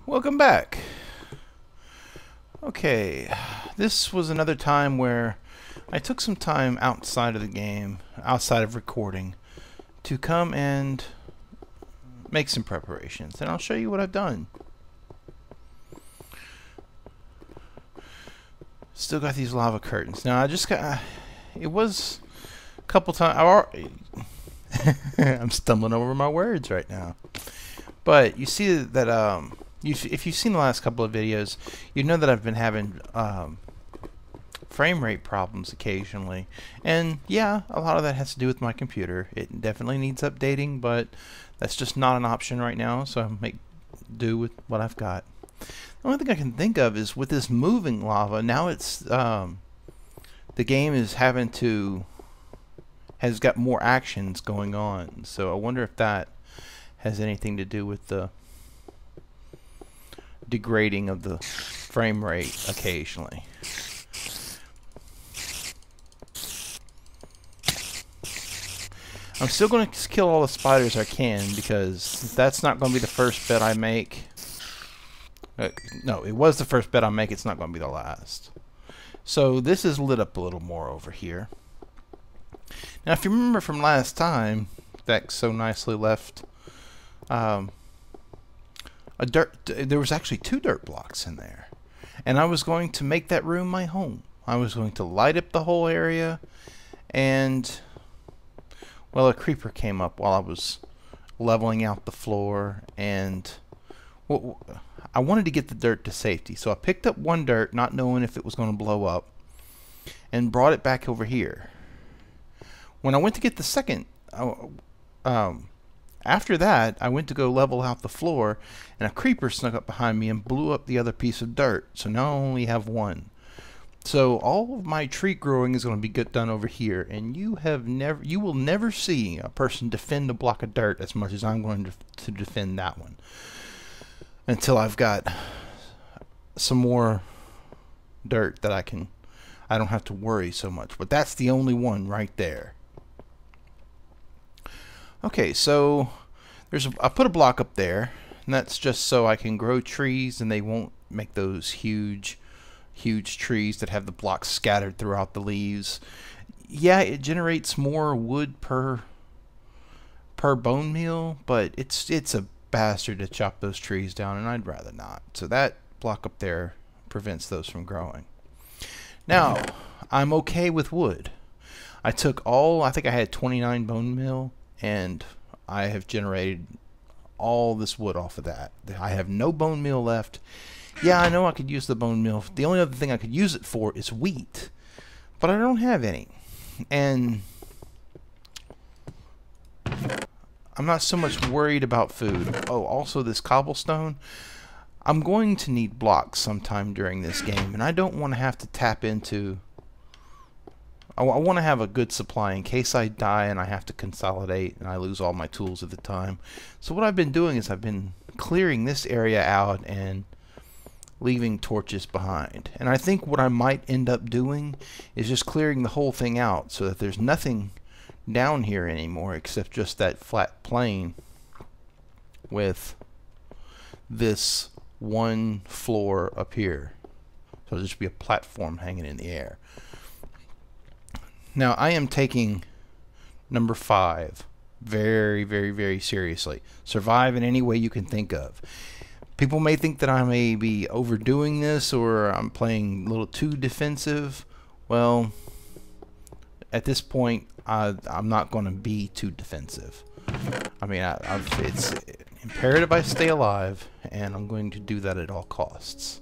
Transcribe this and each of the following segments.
Welcome back. Okay, this was another time where I took some time outside of the game, outside of recording, to come and make some preparations, and I'll show you what I've done. Still got these lava curtains. Now I just got, it was a couple times, I'm stumbling over my words right now. But you see that, if you've seen the last couple of videos, you know that I've been having frame rate problems occasionally. And yeah, a lot of that has to do with my computer. It definitely needs updating, but that's just not an option right now, so I make do with what I've got. The only thing I can think of is with this moving lava, now it's the game is has got more actions going on. So I wonder if that has anything to do with the degrading of the frame rate occasionally. I'm still going to kill all the spiders I can, because that's not going to be the first bet I make. No, it was the first bet I make. It's not going to be the last. So this is lit up a little more over here. Now, if you remember from last time, Vechs so nicely left there was actually 2 dirt blocks in there, and I was going to make that room my home. I was going to light up the whole area, and well, a creeper came up while I was leveling out the floor, and well, I wanted to get the dirt to safety, so I picked up 1 dirt, not knowing if it was going to blow up, and brought it back over here. When I went to get the second, after that, I went to go level out the floor, and a creeper snuck up behind me and blew up the other piece of dirt. So now I only have 1. So all of my tree growing is going to be done over here, and you will never see a person defend a block of dirt as much as I'm going to defend that one, until I've got some more dirt that I don't have to worry so much. But that's the only one right there. Okay, so I put a block up there, and that's just so I can grow trees and they won't make those huge trees that have the blocks scattered throughout the leaves. Yeah, it generates more wood per bone meal, but it's a bastard to chop those trees down, and I'd rather not. So that block up there prevents those from growing. Now, I'm okay with wood. I think I had 29 bone meal, and I have generated all this wood off of that. I have no bone meal left. Yeah, I know I could use the bone meal. The only other thing I could use it for is wheat, but I don't have any. And I'm not so much worried about food. Oh, also this cobblestone. I'm going to need blocks sometime during this game, and I don't want to have to tap into... I want to have a good supply in case I die and I have to consolidate and I lose all my tools at the time. So what I've been doing is I've been clearing this area out and leaving torches behind. And I think what I might end up doing is just clearing the whole thing out so that there's nothing down here anymore except just that flat plane with this 1 floor up here. So it'll just be a platform hanging in the air. Now, I am taking number 5 very, very, very seriously. Survive in any way you can think of. People may think that I may be overdoing this or I'm playing a little too defensive. Well, at this point, I'm not going to be too defensive. I mean, it's imperative I stay alive, and I'm going to do that at all costs.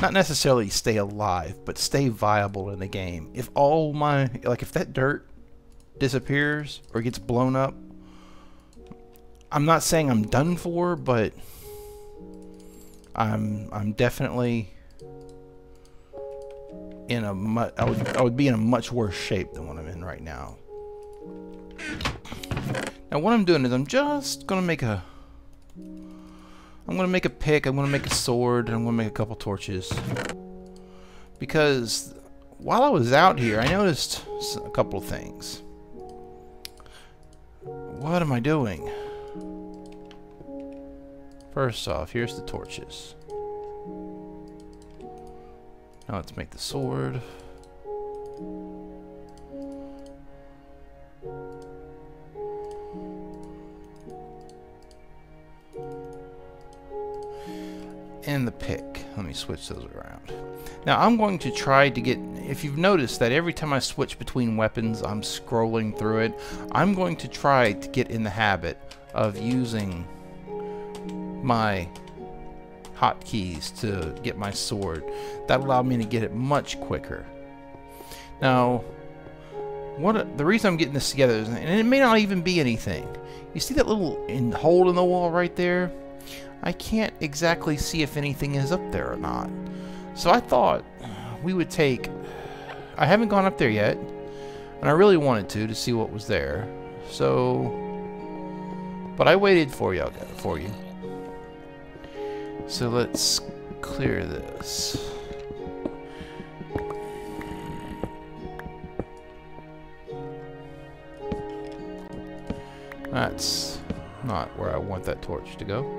Not necessarily stay alive, but stay viable in the game. If if that dirt disappears or gets blown up, I'm not saying I'm done for, but I'm definitely in I would be in a much worse shape than what I'm in right now. Now what I'm doing is I'm just gonna make a pick, I'm going to make a sword, and I'm going to make a couple torches. Because while I was out here, I noticed a couple of things. What am I doing? First off, here's the torches. Now let's make the sword. And the pick. Let me switch those around. Now I'm going to try to get, if you've noticed that every time I switch between weapons I'm scrolling through it, I'm going to try to get in the habit of using my hotkeys to get my sword. That allowed me to get it much quicker. Now, the reason I'm getting this together is, and it may not even be anything. You see that little hole in the wall right there? I can't exactly see if anything is up there or not. So I thought we would take, I haven't gone up there yet, and I really wanted to see what was there. So, but I waited for you. So let's clear this. That's not where I want that torch to go.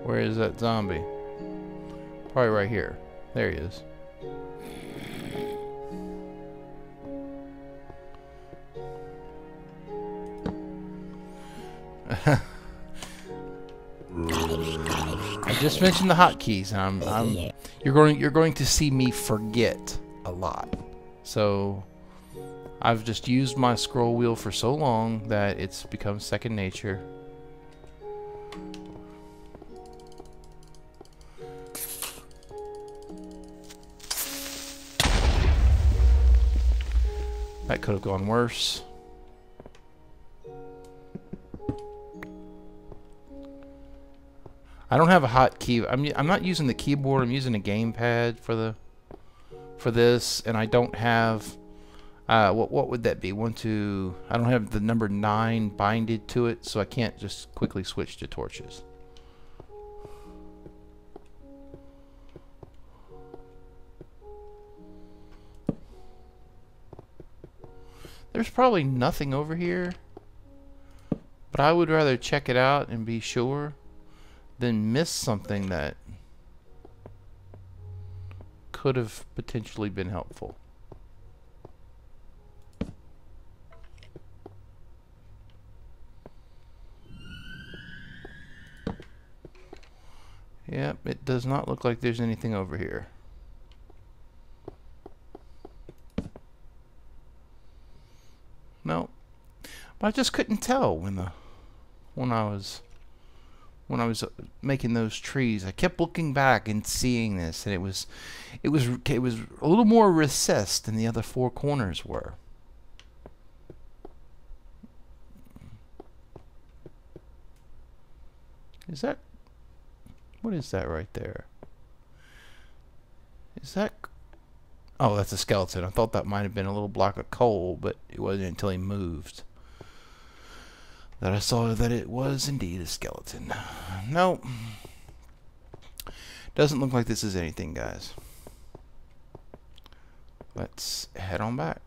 Where is that zombie? Probably right here. There he is. I just mentioned the hotkeys, and you're going to see me forget a lot. So I've just used my scroll wheel for so long that it's become second nature. That could have gone worse. I don't have a hotkey. I'm not using the keyboard. I'm using a gamepad for this, and I don't have what would that be? 1, 2. I don't have the number 9 binded to it, so I can't just quickly switch to torches. There's probably nothing over here, but I would rather check it out and be sure than miss something that could have potentially been helpful. Yep, it does not look like there's anything over here. No, but I just couldn't tell when I was making those trees. I kept looking back and seeing this, and it was a little more recessed than the other 4 corners were. What is that right there? Is that? Oh, that's a skeleton. I thought that might have been a little block of coal, but it wasn't until he moved that I saw that it was indeed a skeleton. No. Doesn't look like this is anything, guys. Let's head on back.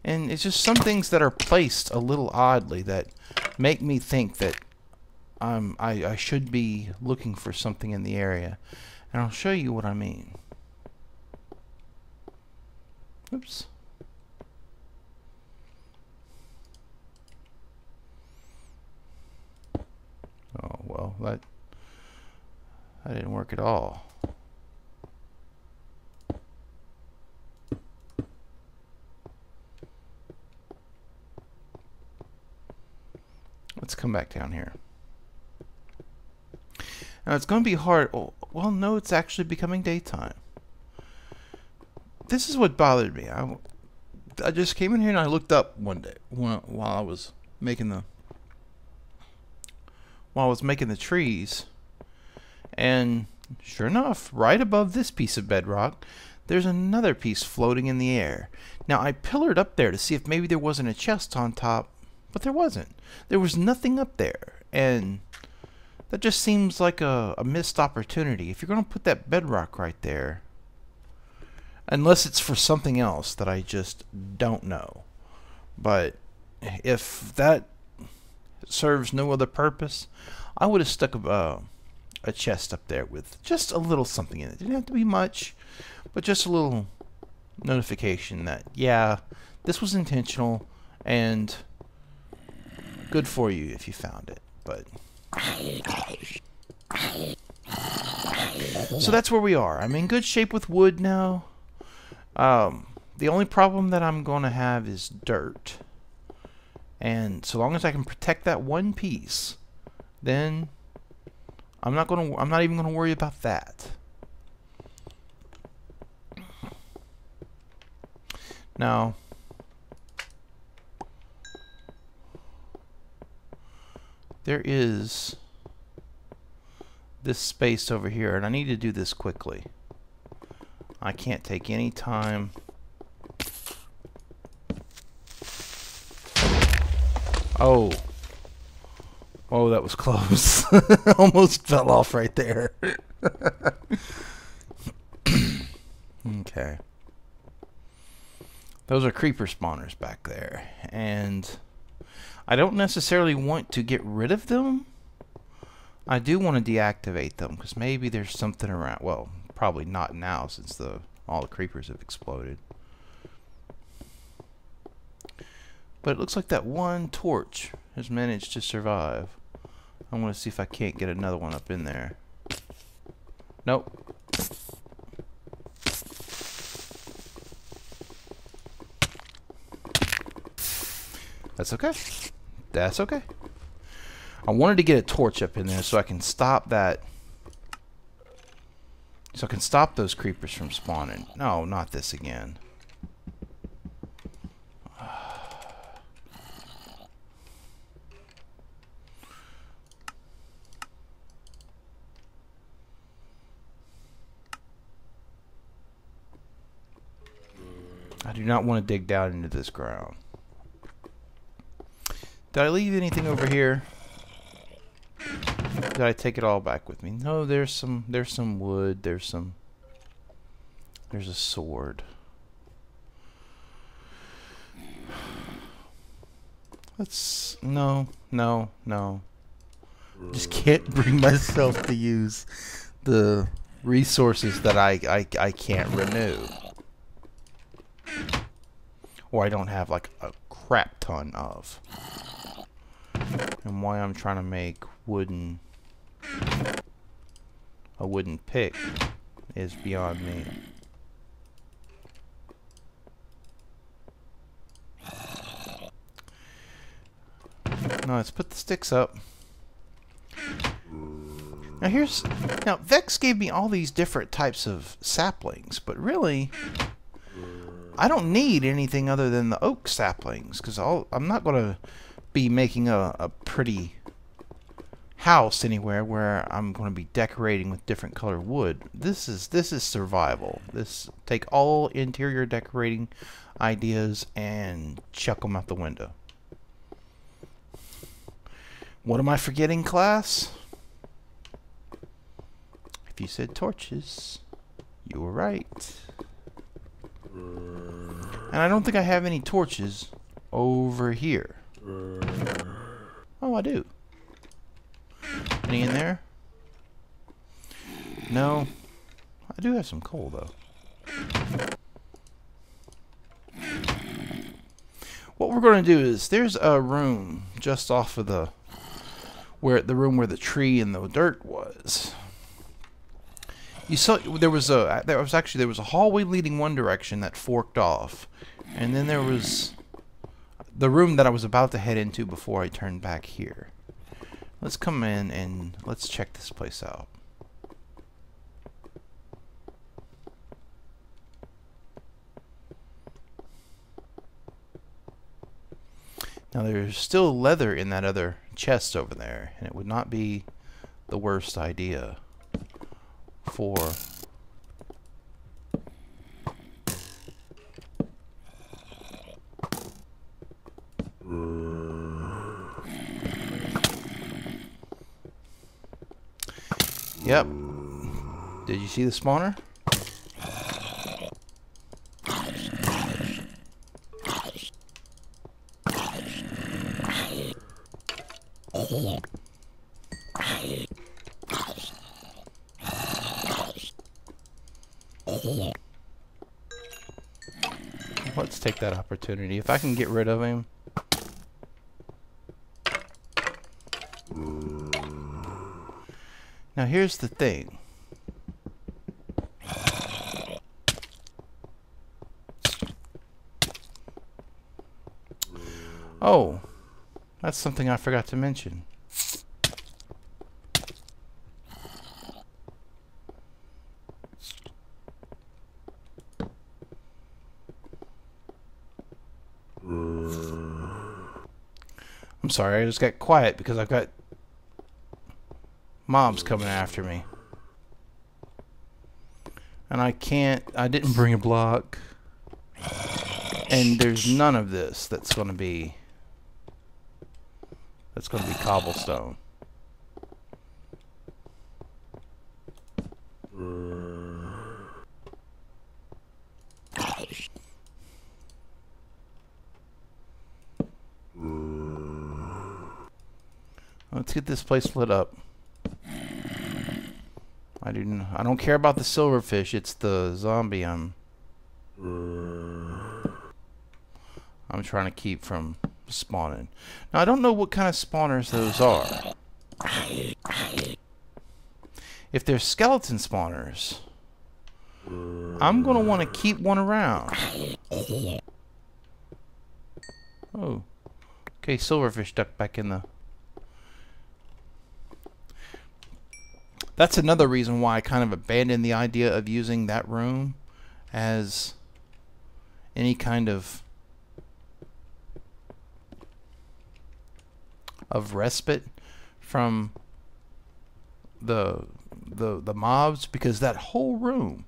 And it's just some things that are placed a little oddly that make me think that I should be looking for something in the area. And I'll show you what I mean. Oops. Oh, well, that didn't work at all. Let's come back down here. Now it's going to be hard. Oh, well, no, it's actually becoming daytime. This is what bothered me. I just came in here and I looked up one day while I was making the trees, and sure enough, right above this piece of bedrock, there's another piece floating in the air. Now, I pillared up there to see if maybe there wasn't a chest on top, but there wasn't. There was nothing up there, and that just seems like a missed opportunity. If you're going to put that bedrock right there, unless it's for something else that I just don't know. But if that serves no other purpose, I would have stuck a chest up there with just a little something in it. It didn't have to be much, but just a little notification that, yeah, this was intentional, and good for you if you found it. But so that's where we are. I'm in good shape with wood now. The only problem that I'm going to have is dirt. And so long as I can protect that one piece, then I'm not even going to worry about that. Now, there is this space over here, and I need to do this quickly. I can't take any time. Oh. Oh, that was close. Almost fell off right there. Okay. Those are creeper spawners back there. And I don't necessarily want to get rid of them. I do want to deactivate them because maybe there's something around. Well, probably not now since all the creepers have exploded. But it looks like that one torch has managed to survive. I want to see if I can't get another one up in there. Nope. That's okay. That's okay. I wanted to get a torch up in there so I can stop that. So I can stop those creepers from spawning. No, not this again. I do not want to dig down into this ground. Did I leave anything over here? Did I take it all back with me? No, there's some wood, there's a sword. No. Just can't bring myself to use the resources that I can't renew. Or I don't have like a crap ton of. And why I'm trying to make a wooden pick is beyond me. Now let's put the sticks up. Now Vechs gave me all these different types of saplings, but really I don't need anything other than the oak saplings, because I'm not going to be making a pretty house anywhere where I'm going to be decorating with different colored wood. This is survival. Take all interior decorating ideas and chuck them out the window. What am I forgetting, class? If you said torches, you were right. And I don't think I have any torches over here. Oh, I do. Any in there? No. I do have some coal, though. What we're going to do is, there's a room just off of the room where the tree and the dirt was. You saw there was a hallway leading one direction that forked off, and then there was the room that I was about to head into before I turned back here. Let's come in and let's check this place out. Now there's still leather in that other chest over there, and it would not be the worst idea for Yep. Did you see the spawner? Let's take that opportunity. If I can get rid of him. Now here's the thing. Oh, that's something I forgot to mention. I'm sorry, I just got quiet because I've got mobs coming after me. And I didn't bring a block. And there's none of this that's going to be cobblestone. Let's get this place lit up. I don't care about the silverfish. It's the zombie I'm trying to keep from spawning. Now I don't know what kind of spawners those are. If they're skeleton spawners, I'm gonna want to keep one around. Oh, okay. Silverfish ducked back in the. That's another reason why I kind of abandoned the idea of using that room as any kind of respite from the mobs, because that whole room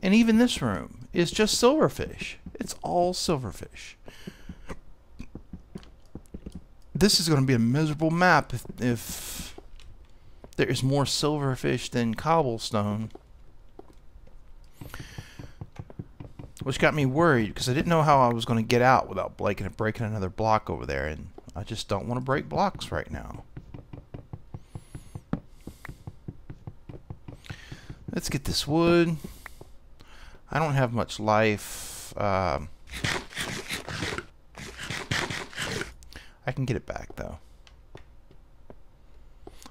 and even this room is just silverfish. It's all silverfish. This is going to be a miserable map if there is more silverfish than cobblestone. Which got me worried because I didn't know how I was going to get out without breaking another block over there, and I just don't want to break blocks right now. Let's get this wood. I don't have much life. I can get it back though.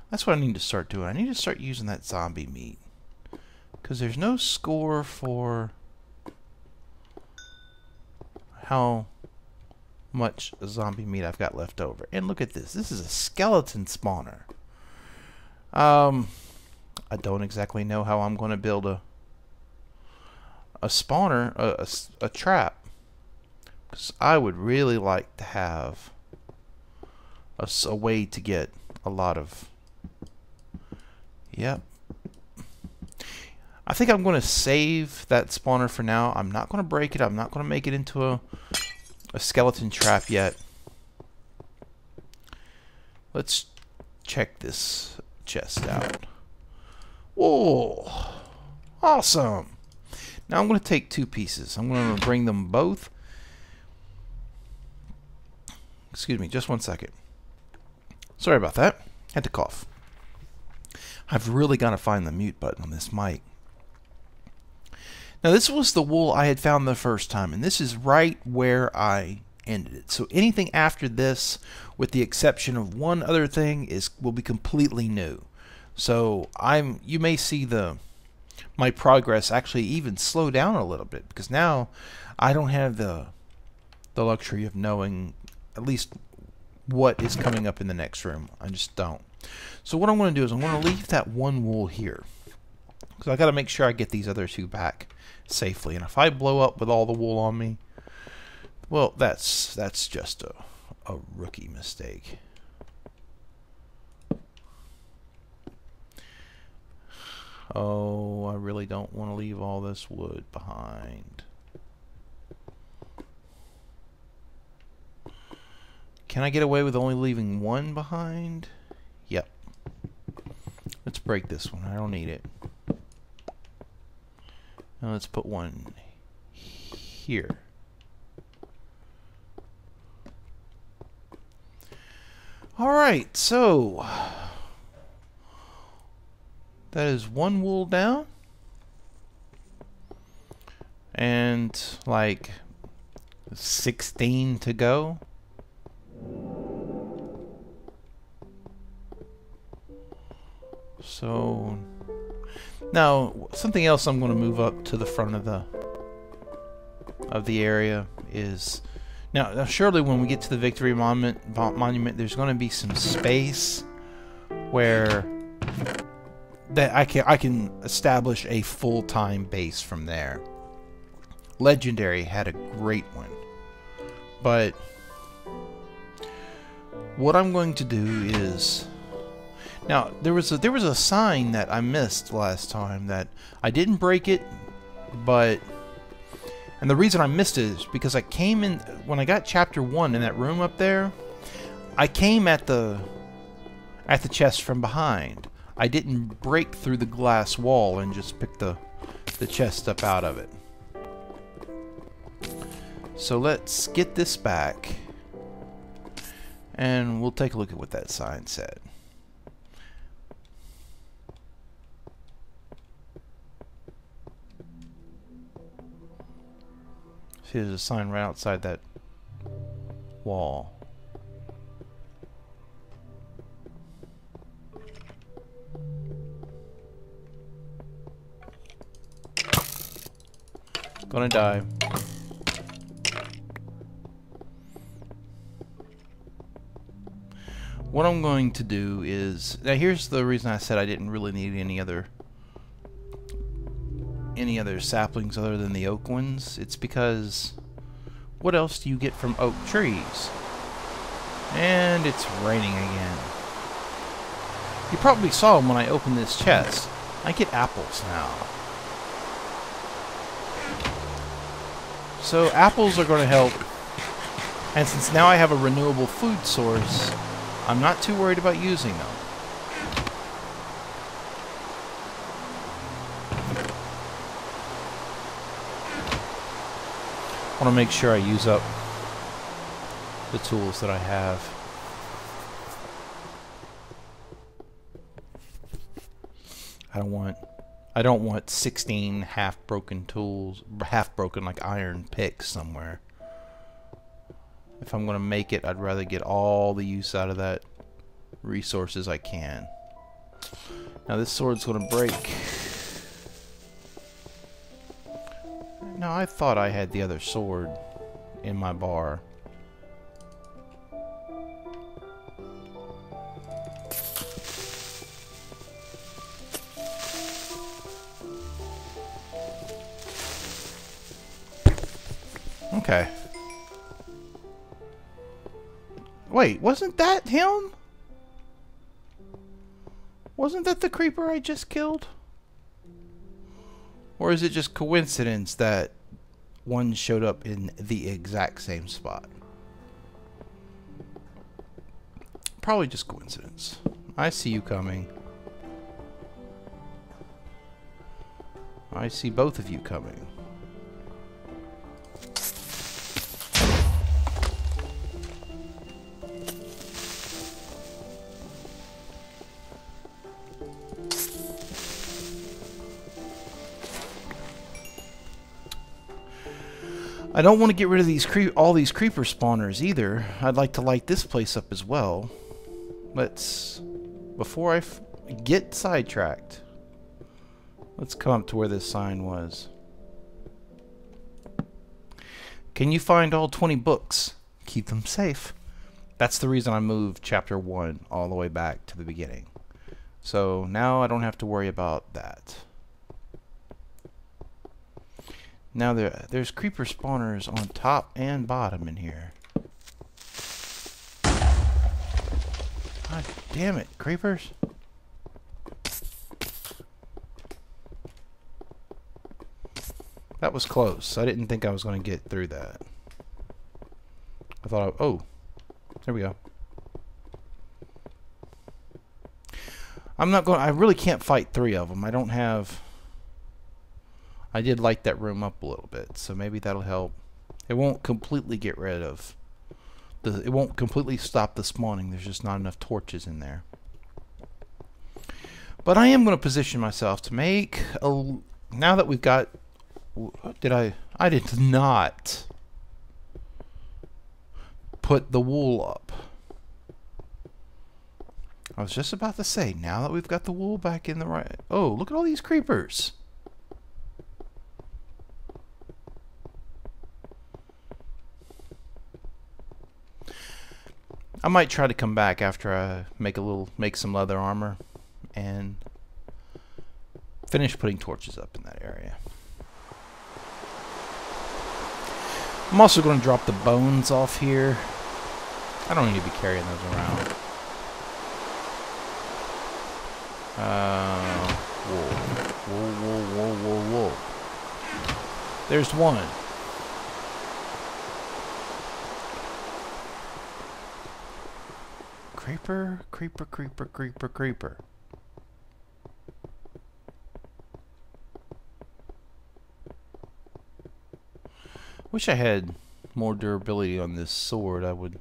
That's what I need to start doing. I need to start using that zombie meat, because there's no score for how much zombie meat I've got left over. And look at this. This is a skeleton spawner. I don't exactly know how I'm going to build a spawner, a trap, because I would really like to have a way to get a lot of. Yep. I think I'm going to save that spawner for now. I'm not going to break it. I'm not going to make it into a skeleton trap yet. Let's check this chest out. Whoa! Awesome! Now I'm going to take two pieces. I'm going to bring them both. Excuse me, just one second. Sorry about that. Had to cough. I've really got to find the mute button on this mic. Now this was the wool I had found the first time, and this is right where I ended it. So anything after this, with the exception of one other thing, will be completely new. So you may see my progress actually even slow down a little bit, because now I don't have the luxury of knowing at least what is coming up in the next room. I just don't. So what I'm going to do is I'm going to leave that one wool here, because I got to make sure I get these other two back safely. And if I blow up with all the wool on me, well, that's just a rookie mistake. Oh, I really don't want to leave all this wood behind. Can I get away with only leaving one behind? Yep. Let's break this one. I don't need it. Now let's put one here. Alright, so that is one wool down. And like 16 to go. So now something else I'm going to move up to the front of the area is now surely when we get to the Victory Monument there's going to be some space where that I can establish a full-time base from there. Legendary had a great one, but what I'm going to do is now there was a sign that I missed last time that I didn't break it, but and the reason I missed it is because I came in when I got chapter 1 in that room up there. I came at the chest from behind. I didn't break through the glass wall and just pick the chest up out of it. So let's get this back and we'll take a look at what that sign said. See, there's a sign right outside that wall. Gonna die. What I'm going to do is now here's the reason I said I didn't really need any other saplings other than the oak ones. It's because what else do you get from oak trees? And it's raining again. You probably saw them when I opened this chest. I get apples now. So apples are going to help, and since now I have a renewable food source, I'm not too worried about using them. I want to make sure I use up the tools that I have. I don't want 16 half-broken tools, half-broken like iron picks somewhere. If I'm going to make it, I'd rather get all the use out of that resources I can. Now this sword's going to break. Now I thought I had the other sword in my bar. Okay. Wait, wasn't that him? Wasn't that the creeper I just killed? Or is it just coincidence that one showed up in the exact same spot? Probably just coincidence. I see you coming. I see both of you coming. I don't want to get rid of these all these creeper spawners either. I'd like to light this place up as well. Before I get sidetracked, let's come up to where this sign was. Can you find all 20 books? Keep them safe. That's the reason I moved chapter 1 all the way back to the beginning. So now I don't have to worry about that. Now there's creeper spawners on top and bottom in here. God damn it, creepers. That was close. I didn't think I was going to get through that. I thought, oh, there we go. I'm not going. I really can't fight 3 of them. I don't have. I did light that room up a little bit, so maybe that'll help. It won't completely get rid of. It won't completely stop the spawning. There's just not enough torches in there. But I am going to position myself to make a. Now that we've got. Did I? I did not put the wool up. I was just about to say, now that we've got the wool back in the right... Oh, look at all these creepers. I might try to come back after I make some leather armor and finish putting torches up in that area. I'm also going to drop the bones off here. I don't need to be carrying those around. Whoa. There's one. Creeper. Wish I had more durability on this sword. I would...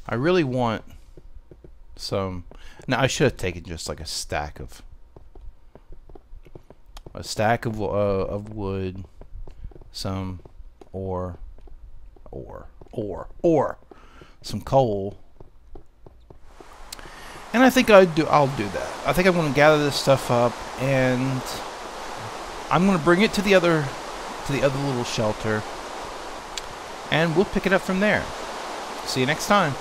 I really want some... Now, I should have taken just like a stack of wood, some ore, some coal, and I think I'll do that. I think I'm going to gather this stuff up, and I'm going to bring it to the other little shelter, and we'll pick it up from there. See you next time.